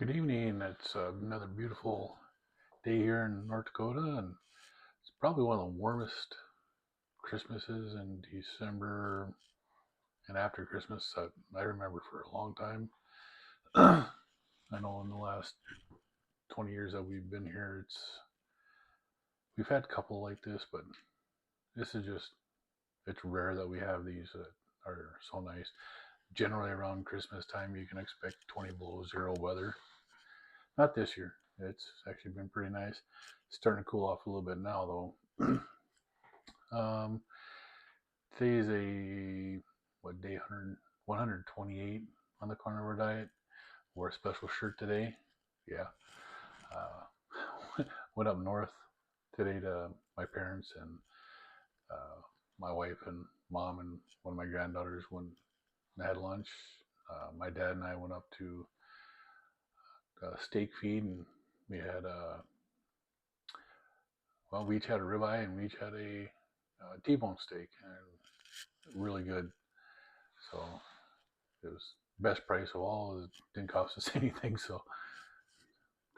Good evening. It's another beautiful day here in North Dakota, and it's probably one of the warmest Christmases in December and after Christmas that I remember for a long time. I know in the last 20 years that we've been here, we've had a couple like this, but this is just it's rare that we have these that are so nice. Generally around Christmas time, you can expect 20 below zero weather. Not this year. It's actually been pretty nice. It's starting to cool off a little bit now, though. um, Today is a what day 128 on the carnivore diet. Wore a special shirt today. Yeah. Went up north today to my parents and my wife and mom and one of my granddaughters went and had lunch. My dad and I went up to a steak feed and we had we each had a ribeye and we each had a T-bone steak and really good. So it was best price of all. It didn't cost us anything, so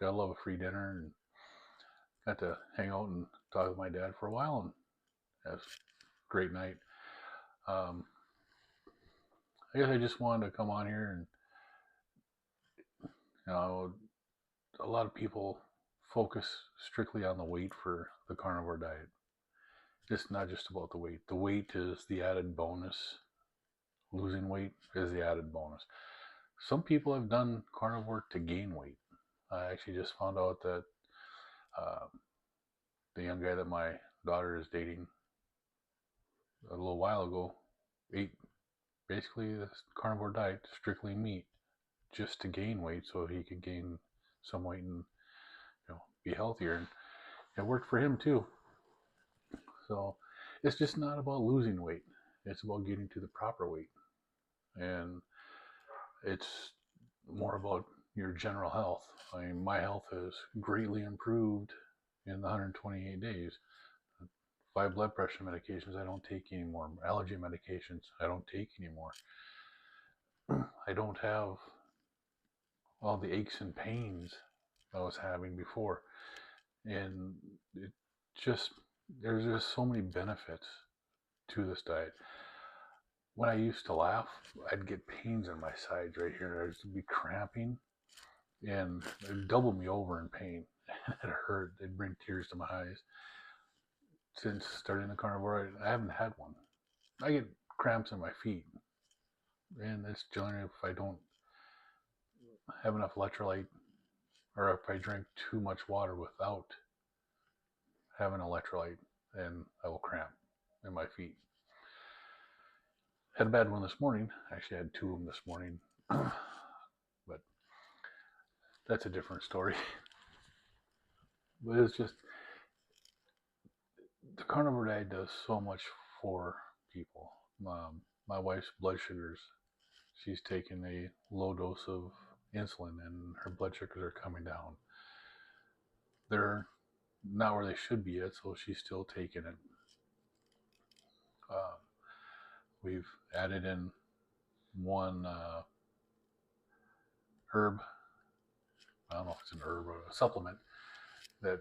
gotta love a free dinner and got to hang out and talk with my dad for a while, and it was a great night. Um, I guess I just wanted to come on here and you know a lot of people focus strictly on the weight for the carnivore diet. It's not just about the weight. The weight is the added bonus. Losing weight is the added bonus. Some people have done carnivore to gain weight. I actually just found out that uh, the young guy that my daughter is dating a little while ago ate basically this carnivore diet, strictly meat, just to gain weight so he could gain some weight and be healthier. And it worked for him too. So it's just not about losing weight. It's about getting to the proper weight. And it's more about your general health. I mean, my health has greatly improved in the 128 days. 5 blood pressure medications I don't take anymore. Allergy medications I don't take anymore. I don't have all the aches and pains I was having before. And it just, there's just so many benefits to this diet. When I used to laugh, I'd get pains in my sides right here. I'd be cramping and it'd double me over in pain. It hurt. It'd bring tears to my eyes. Since starting the carnivore, I haven't had one. I get cramps in my feet, and it's generally if I don't have enough electrolyte or if I drink too much water without having electrolyte, then I will cramp in my feet. Had a bad one this morning. Actually, I had two of them this morning, but that's a different story. But it's just the carnivore diet does so much for people. My wife's blood sugars. She's taking a low dose of insulin, and her blood sugars are coming down. They're not where they should be yet, so she's still taking it. Uh, we've added in one herb. I don't know if it's an herb or a supplement that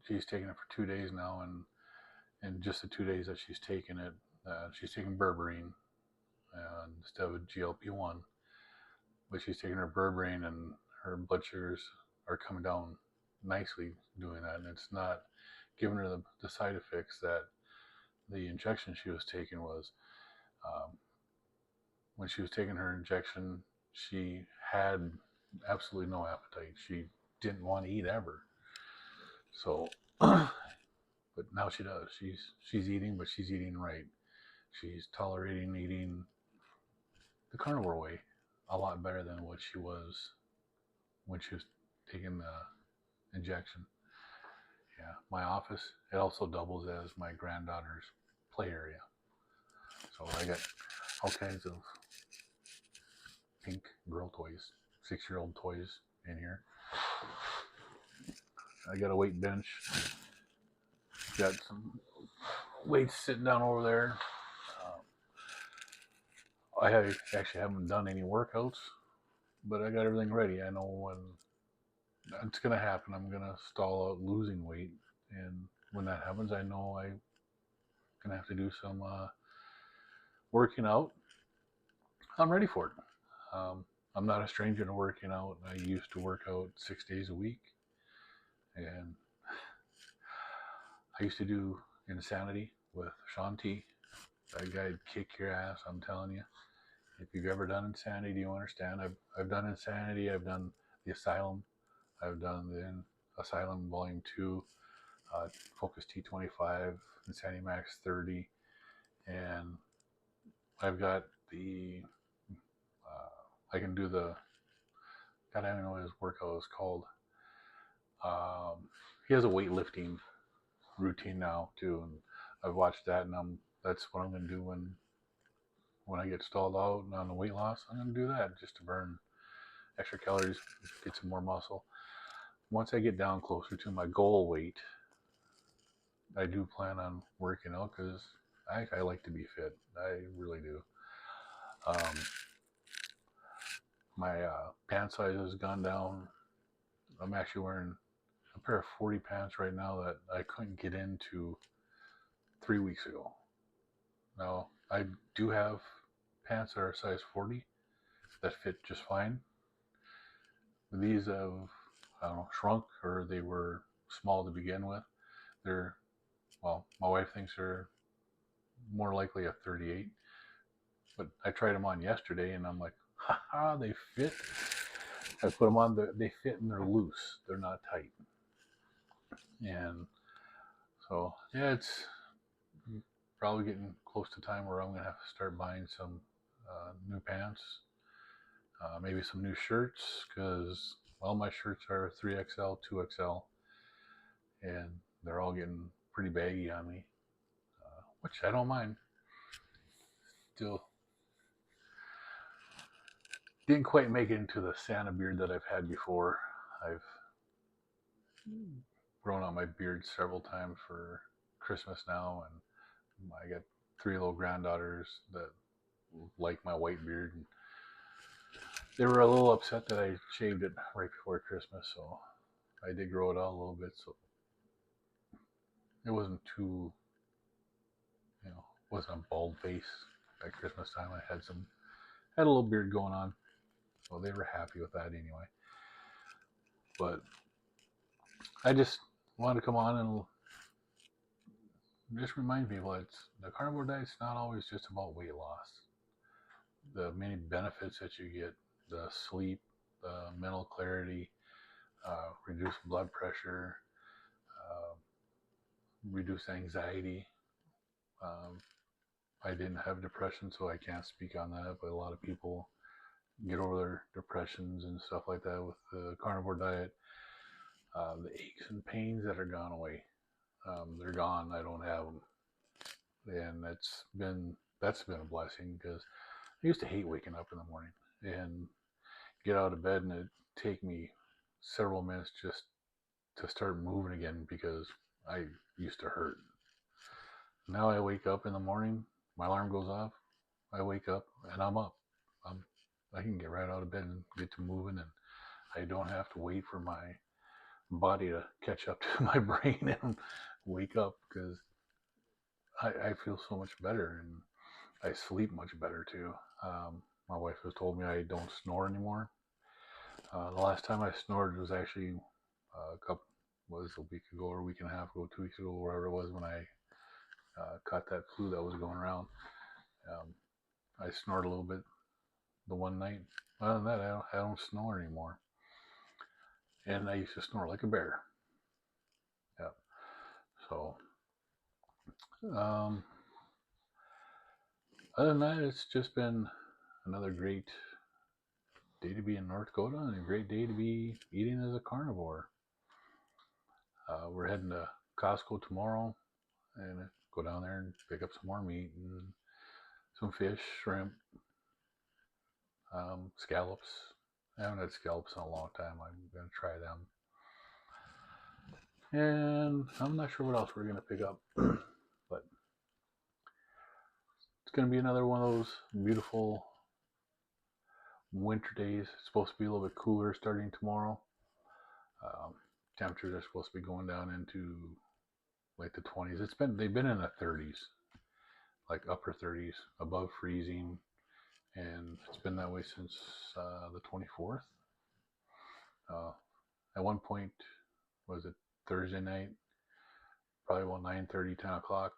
she's taken it for 2 days now, and in just the 2 days that she's taken it, she's taking berberine instead of a GLP-1, but she's taking her berberine, and her blood sugars are coming down nicely doing that, and it's not giving her the side effects that the injection she was taking was. Um, when she was taking her injection, she had absolutely no appetite. She didn't want to eat ever. So, but now she does. She's eating, but she's eating right. She's tolerating eating the carnivore way a lot better than what she was when she was taking the injection. Yeah, my office, it also doubles as my granddaughter's play area. So I got all kinds of pink girl toys, 6-year-old toys in here. I got a weight bench. Got some weights sitting down over there. I actually haven't done any workouts but I got everything ready. I know when it's gonna happen. I'm gonna stall out losing weight, and when that happens, I know I'm gonna have to do some working out. I'm ready for it. I'm not a stranger to working out. I used to work out 6 days a week, and I used to do Insanity with Sean T. That guy'd kick your ass. I'm telling you. If you've ever done Insanity, you understand. I've done Insanity. I've done the Asylum. I've done the Asylum Volume 2, Focus T25, Insanity Max 30, and I've got the, I can do the, God, I don't know what his workout is called. He has a weightlifting routine now too, and I've watched that, and that's what I'm going to do when I get stalled out and on the weight loss. I'm going to do that just to burn extra calories, get some more muscle. Once I get down closer to my goal weight, I do plan on working out because I like to be fit. I really do. My pant size has gone down. I'm actually wearing a pair of 40 pants right now that I couldn't get into 3 weeks ago. Now, I do have pants that are size 40 that fit just fine. These have, I don't know, shrunk, or they were small to begin with. They're, well, my wife thinks they're more likely a 38, but I tried them on yesterday and I'm like, haha, they fit. I put them on, they fit and they're loose. They're not tight. And so, yeah, it's probably getting close to time where I'm going to have to start buying some new pants, maybe some new shirts, because all my shirts are 3XL, 2XL, and they're all getting pretty baggy on me, which I don't mind. Still didn't quite make it into the Santa beard that I've had before. I've grown out my beard several times for Christmas now, and I got 3 little granddaughters that like my white beard, and they were a little upset that I shaved it right before Christmas, so I did grow it out a little bit, so it wasn't too, wasn't a bald face at Christmas time. I had a little beard going on, so they were happy with that anyway. But I just wanted to come on and just remind people that the carnivore diet's not always just about weight loss. The many benefits that you get, the sleep, the mental clarity, reduced blood pressure, reduce anxiety. I didn't have depression, so I can't speak on that, but a lot of people get over their depressions and stuff like that with the carnivore diet. The aches and pains that are gone away, they're gone. I don't have them, and that's been a blessing, because I used to hate waking up in the morning and get out of bed, and it'd take me several minutes just to start moving again because I used to hurt. Now I wake up in the morning, my alarm goes off, I wake up and I'm up. I can get right out of bed and get to moving, and I don't have to wait for my body to catch up to my brain and wake up, because I feel so much better, and I sleep much better too. My wife has told me I don't snore anymore. The last time I snored was actually a week ago or a week and a half ago, 2 weeks ago, wherever it was, when I caught that flu that was going around. I snored a little bit the one night. Other than that, I don't snore anymore. And I used to snore like a bear. Yeah. So, other than that, it's just been another great day to be in North Dakota, and a great day to be eating as a carnivore. We're heading to Costco tomorrow and go down there and pick up some more meat and some fish, shrimp, scallops. I haven't had scallops in a long time. I'm going to try them. And I'm not sure what else we're going to pick up, but it's going to be another one of those beautiful winter days. It's supposed to be a little bit cooler starting tomorrow. Um, Temperatures are supposed to be going down into like the 20s. They've been in the 30s, like upper 30s, above freezing, and it's been that way since the 24th. Uh, at one point, was it Thursday night? Probably about 9:30, 10 o'clock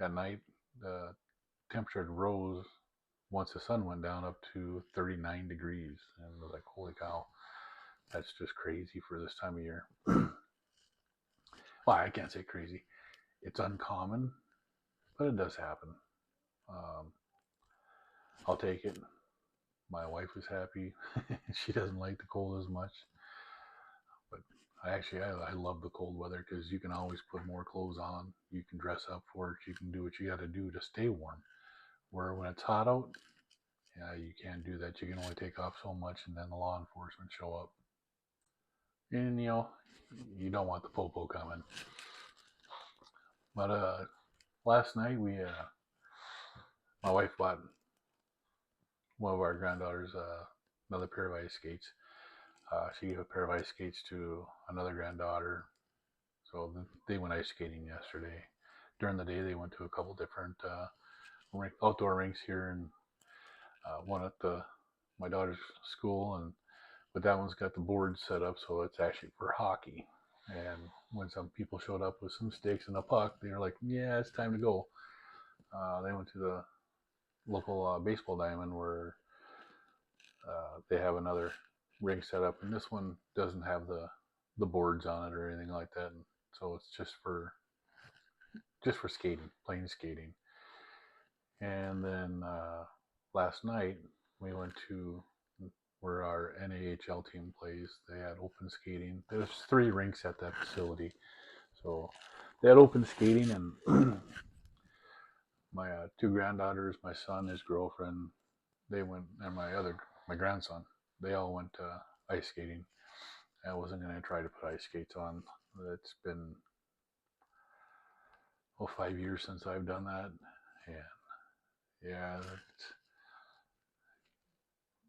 at night, the temperature rose once the sun went down up to 39 degrees, and I was like, "Holy cow, that's just crazy for this time of year." Well, I can't say crazy. It's uncommon, but it does happen. Um, I'll take it. My wife is happy. She doesn't like the cold as much, but I love the cold weather because you can always put more clothes on. You can dress up for it. You can do what you got to do to stay warm. Where when it's hot out, yeah, you can't do that. You can only take off so much, and then the law enforcement show up, and you don't want the popo coming. But last night my wife bought one of our granddaughters another pair of ice skates. She gave a pair of ice skates to another granddaughter, so they went ice skating yesterday. During the day, they went to a couple different outdoor rinks here, and one at my daughter's school, but that one's got the board set up, so it's actually for hockey. And when some people showed up with some sticks and a puck, they were like, "Yeah, it's time to go." They went to the local baseball diamond where they have another rink set up, and this one doesn't have the boards on it or anything like that, and so it's just for skating, plain skating. And then last night we went to where our NAHL team plays. They had open skating. There's 3 rinks at that facility, so they had open skating, and my 2 granddaughters, my son, his girlfriend, they went, and my grandson, they all went ice skating. I wasn't going to try to put ice skates on. It's been 5 years since I've done that, and yeah,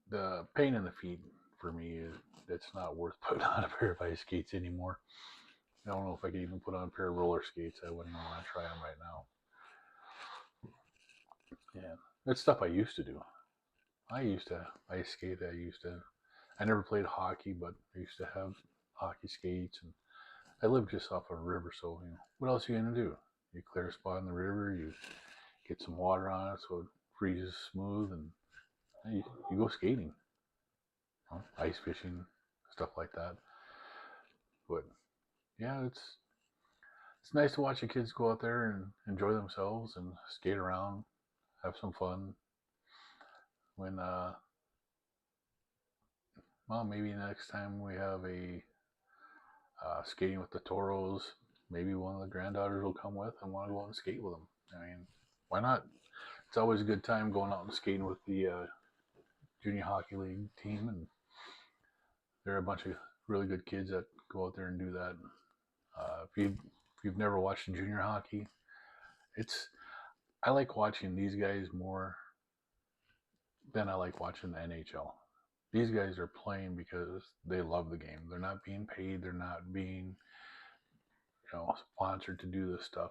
the pain in the feet for me is it's not worth putting on a pair of ice skates anymore. I don't know if I could even put on a pair of roller skates. I wouldn't even want to try them right now. Yeah, that's stuff I used to do. I used to ice skate. I never played hockey, but I used to have hockey skates, and I lived just off a river, so what else are you gonna do? You clear a spot in the river, you get some water on it so it freezes smooth, and you go skating, ice fishing, stuff like that. But yeah, it's nice to watch the kids go out there and enjoy themselves and skate around, have some fun. When well, maybe next time we have a skating with the Toros, maybe one of the granddaughters will come with and want to go out and skate with them. I mean, why not? It's always a good time going out and skating with the junior hockey league team, and there are a bunch of really good kids that go out there and do that. If you've never watched junior hockey, it's I like watching these guys more than I like watching the NHL. These guys are playing because they love the game. They're not being paid. They're not being sponsored to do this stuff.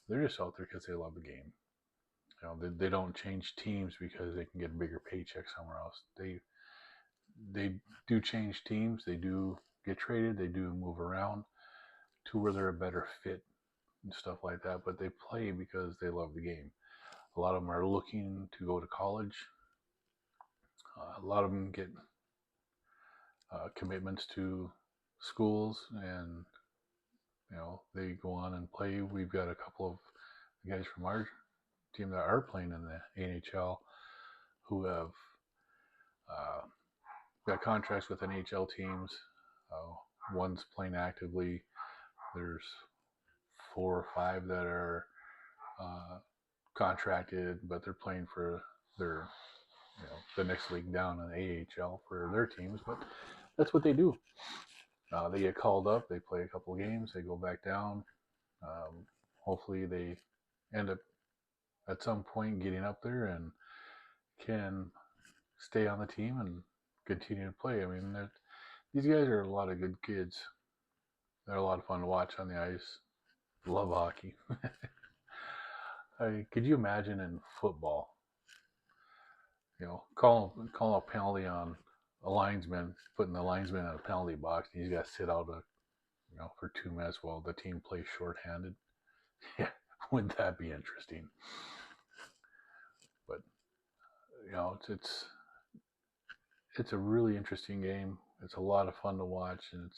They're just out there because they love the game. They don't change teams because they can get a bigger paycheck somewhere else. They do change teams. They do get traded. They do move around to where they're a better fit and stuff like that. But they play because they love the game. A lot of them are looking to go to college. A lot of them get commitments to schools, and they go on and play. We've got a couple of guys from our team that are playing in the NHL who have uh, got contracts with NHL teams. One's playing actively. There's 4 or 5 that are uh, contracted, but they're playing for their the next league down in the AHL for their teams. But that's what they do. They get called up. They play a couple of games. They go back down. Hopefully, they end up at some point getting up there and can stay on the team and continue to play. I mean, these guys are a lot of good kids. They're a lot of fun to watch on the ice. Love hockey. Could you imagine in football, call a penalty on a linesman, putting the linesman in a penalty box, and he's got to sit out for 2 minutes while the team plays shorthanded. Yeah, wouldn't that be interesting? But it's a really interesting game. It's a lot of fun to watch, and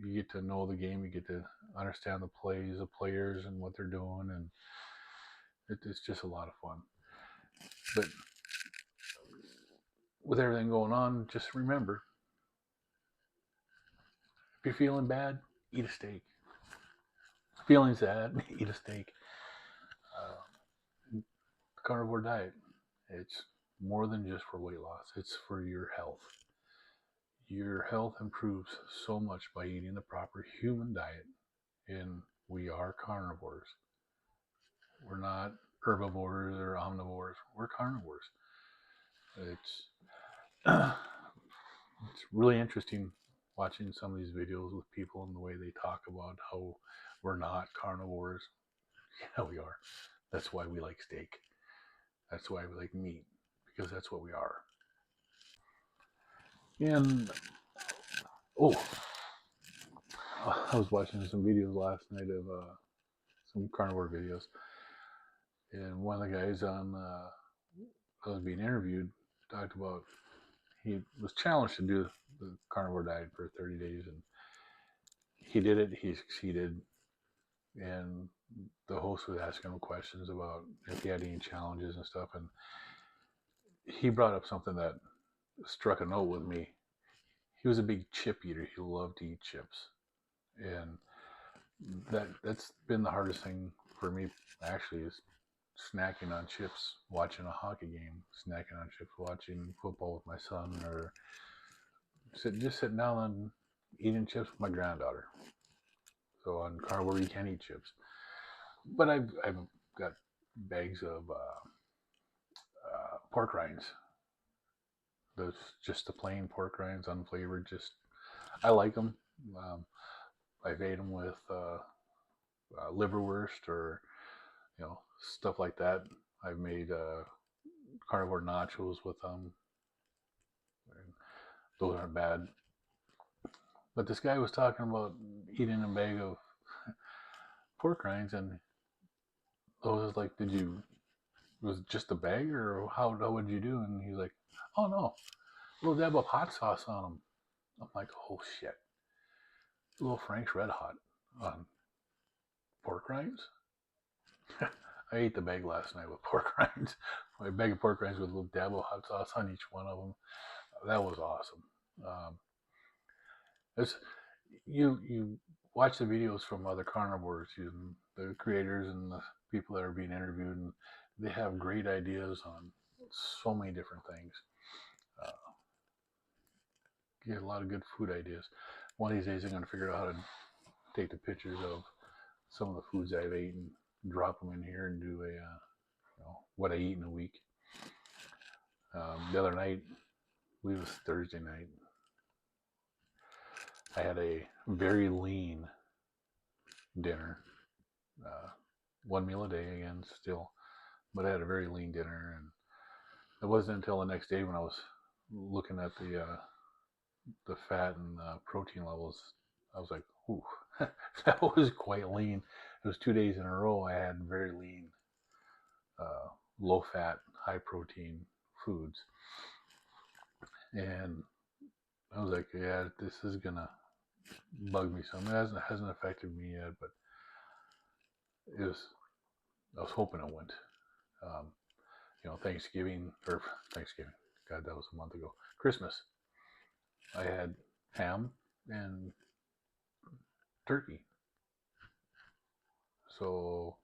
you get to know the game. You get to understand the plays, the players, and what they're doing, and it's just a lot of fun. But with everything going on, just remember, if you're feeling bad, eat a steak. Feeling sad, eat a steak. Carnivore diet, it's more than just for weight loss. It's for your health. Your health improves so much by eating the proper human diet, and we are carnivores. We're not herbivores or omnivores. We're carnivores. It's it's really interesting watching some of these videos with people and the way they talk about how we're not carnivores. Yeah, we are. That's why we like steak. That's why we like meat, because that's what we are. And I was watching some videos last night of some carnivore videos, and one of the guys on I was being interviewed talked about he was challenged to do the carnivore diet for 30 days, and he did it. He succeeded, and the host was asking him questions about if he had any challenges and stuff, and he brought up something that struck a note with me. He was a big chip eater. He loved to eat chips, and that's been the hardest thing for me actually, is snacking on chips watching a hockey game, snacking on chips watching football with my son, or just sitting down and eating chips with my granddaughter. So on carnivore you can't eat chips, but I've got bags of pork rinds. Those just the plain pork rinds, unflavored. Just I like them. Um, I've ate them with liverwurst or stuff like that. I've made carnivore nachos with them. Those aren't bad. But this guy was talking about eating a bag of pork rinds, and I was like, was it just a bag, or how would you do? And he's like, oh no, a little dab of hot sauce on them. I'm like, oh shit, a little Frank's Red Hot on pork rinds? I ate the bag last night with pork rinds. My bag of pork rinds with a little dab of hot sauce on each one of them. That was awesome. It's, you watch the videos from other carnivores, the creators and the people that are being interviewed, and they have great ideas on so many different things. You get a lot of good food ideas. One of these days I'm going to figure out how to take the pictures of some of the foods I've eaten, drop them in here, and do a what I eat in a week. The other night, I believe it was Thursday night, I had a very lean dinner. One meal a day again still, but I had a very lean dinner, and it wasn't until the next day when I was looking at the fat and protein levels, I was like, ooh, that was quite lean. It was 2 days in a row I had very lean, low fat, high protein foods, and I was like, yeah, this is gonna bug me some. It hasn't affected me yet, but it was. I was hoping it wouldn't. Thanksgiving. God, that was a month ago. Christmas. I had ham and turkey. So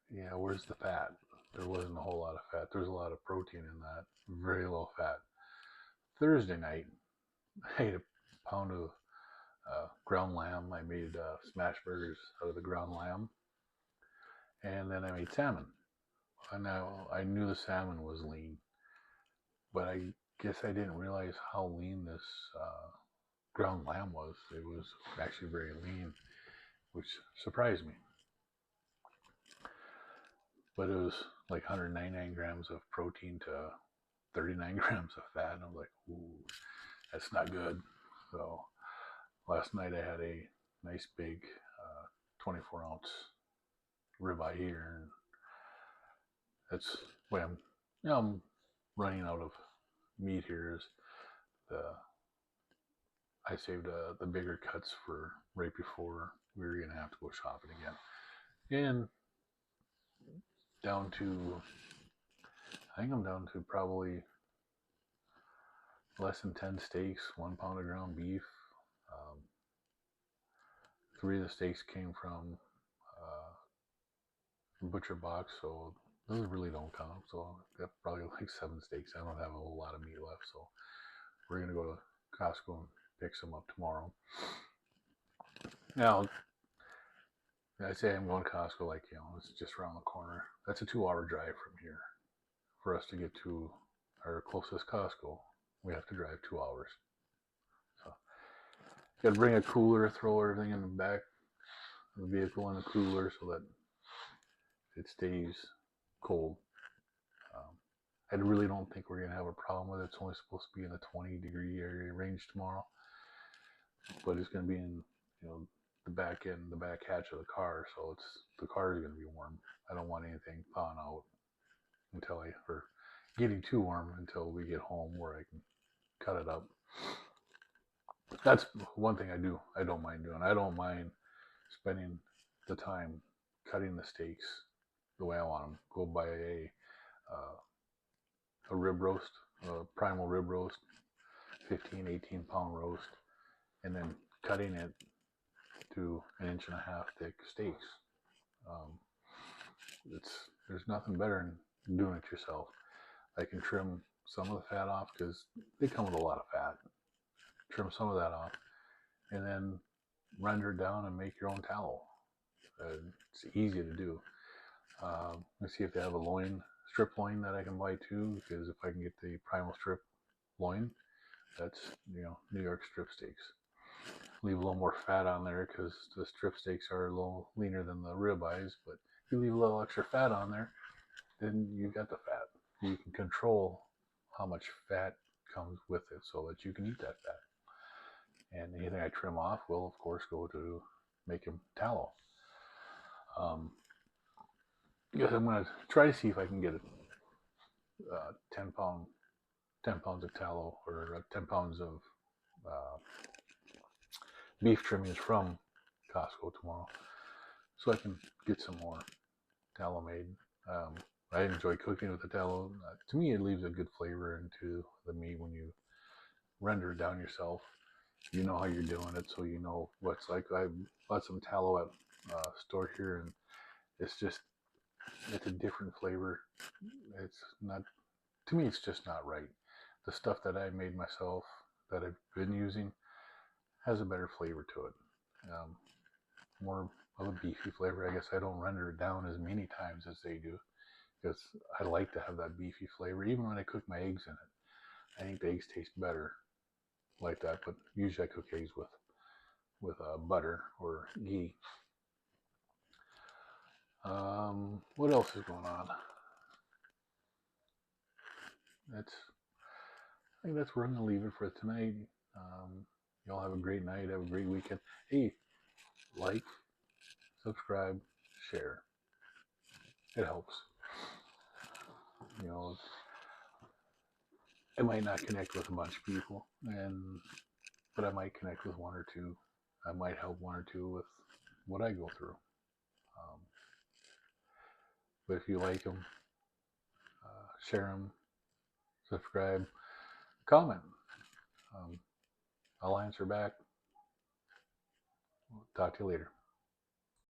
yeah, where's the fat? There wasn't a whole lot of fat. There's a lot of protein in that. Very low fat. Thursday night, I ate a pound of ground lamb. I made smash burgers out of the ground lamb, and then I made salmon. And now I knew the salmon was lean, but I guess I didn't realize how lean this ground lamb was. It was actually very lean, which surprised me. But it was like 199 grams of protein to 39 grams of fat. And I was like, ooh, that's not good. So last night I had a nice big 24-ounce ribeye here, and that's why I'm running out of meat here. Is I saved the bigger cuts for right before we were gonna have to go shopping again, and down to I think I'm down to probably less than 10 steaks, 1 pound of ground beef. 3 of the steaks came from butcher box, so those really don't count. So I got probably like 7 steaks. I don't have a whole lot of meat left, so we're gonna go to Costco and pick some up tomorrow. Now, I say I'm going to Costco, like, it's just around the corner. That's a 2-hour drive from here. For us to get to our closest Costco, we have to drive 2 hours. So, got to bring a cooler, throw everything in the back of the vehicle in a cooler so that it stays cold. I really don't think we're going to have a problem with it. It's only supposed to be in the 20-degree area range tomorrow, but it's going to be in, the back end, the back hatch of the car, so the car is going to be warm. I don't want anything thawing out or getting too warm until we get home where I can cut it up. That's one thing I don't mind doing. I don't mind spending the time cutting the steaks the way I want them. Go buy a rib roast, a primal rib roast, 15, 18 pound roast, and then cutting it to 1.5 inch thick steaks. There's nothing better than doing it yourself. I can trim some of the fat off because they come with a lot of fat. Trim some of that off, and then render it down and make your own tallow. It's easy to do. Let's see if they have a strip loin that I can buy too, because if I can get the primal strip loin, that's New York strip steaks. Leave a little more fat on there because the strip steaks are a little leaner than the ribeyes, but if you leave a little extra fat on there, then you got the fat. You can control how much fat comes with it so that you can eat that fat. And anything I trim off will, of course, go to making tallow. Because I'm going to try to see if I can get 10 pounds of tallow or 10 pounds of beef trimmings from Costco tomorrow, so I can get some more tallow made. I enjoy cooking with the tallow. To me, it leaves a good flavor into the meat when you render it down yourself. You know how you're doing it, so you know what's like. I bought some tallow at store here, and it's a different flavor. It's not, to me, it's just not right. The stuff that I made myself, that I've been using, has a better flavor to it. More of a beefy flavor. I guess I don't render it down as many times as they do, because I like to have that beefy flavor. Even when I cook my eggs in it, I think the eggs taste better like that. But usually I cook eggs with butter or ghee. What else is going on? I think that's where I'm gonna leave it for tonight. Y'all have a great night. Have a great weekend. Hey, like, subscribe, share. It helps. I might not connect with a bunch of people, but I might connect with one or two. I might help one or two with what I go through. But if you like them, share them, subscribe, comment. I'll answer back. Talk to you later.